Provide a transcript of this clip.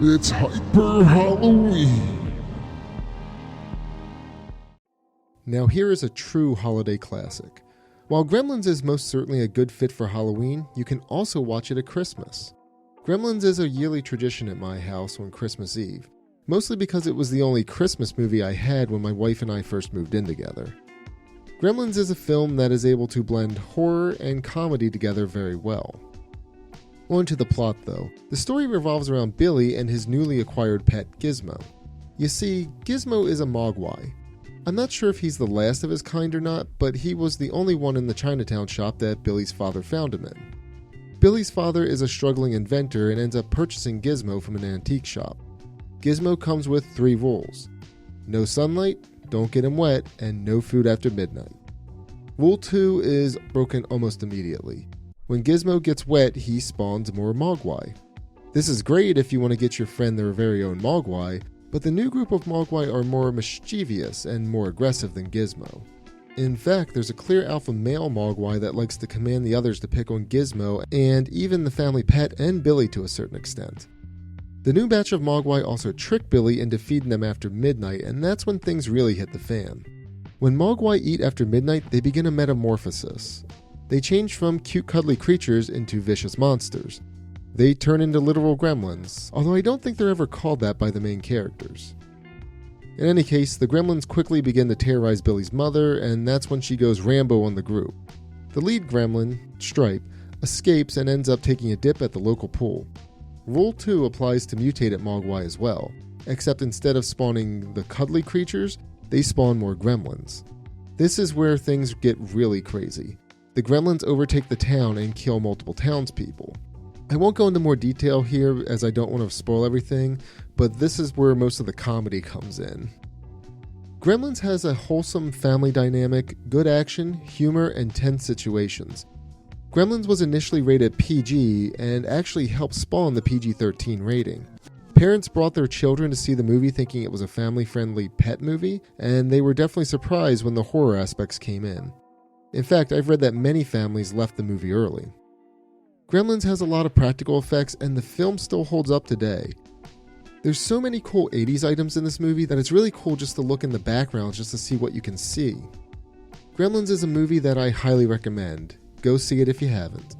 It's Hyp3r Halloween! Now here is a true holiday classic. While Gremlins is most certainly a good fit for Halloween, you can also watch it at Christmas. Gremlins is a yearly tradition at my house on Christmas Eve, mostly because it was the only Christmas movie I had when my wife and I first moved in together. Gremlins is a film that is able to blend horror and comedy together very well. On to the plot though. The story revolves around Billy and his newly acquired pet Gizmo. You see, Gizmo is a mogwai. I'm not sure if he's the last of his kind or not, but he was the only one in the Chinatown shop that Billy's father found him in. Billy's father is a struggling inventor and ends up purchasing Gizmo from an antique shop. Gizmo comes with 3 rules. No sunlight, don't get him wet, and no food after midnight. Rule 2 is broken almost immediately. When Gizmo gets wet, he spawns more mogwai. This is great if you want to get your friend their very own mogwai, but the new group of mogwai are more mischievous and more aggressive than Gizmo. In fact, there's a clear alpha male mogwai that likes to command the others to pick on Gizmo and even the family pet and Billy to a certain extent. The new batch of mogwai also trick Billy into feeding them after midnight, and that's when things really hit the fan. When mogwai eat after midnight, they begin a metamorphosis. They change from cute cuddly creatures into vicious monsters. They turn into literal gremlins, although I don't think they're ever called that by the main characters. In any case, the gremlins quickly begin to terrorize Billy's mother, and that's when she goes Rambo on the group. The lead gremlin, Stripe, escapes and ends up taking a dip at the local pool. Rule 2 applies to mutated mogwai as well, except instead of spawning the cuddly creatures, they spawn more gremlins. This is where things get really crazy. The gremlins overtake the town and kill multiple townspeople. I won't go into more detail here as I don't want to spoil everything, but this is where most of the comedy comes in. Gremlins has a wholesome family dynamic, good action, humor, and tense situations. Gremlins was initially rated PG and actually helped spawn the PG-13 rating. Parents brought their children to see the movie thinking it was a family-friendly pet movie, and they were definitely surprised when the horror aspects came in. In fact, I've read that many families left the movie early. Gremlins has a lot of practical effects, and the film still holds up today. There's so many cool 80s items in this movie that it's really cool just to look in the background just to see what you can see. Gremlins is a movie that I highly recommend. Go see it if you haven't.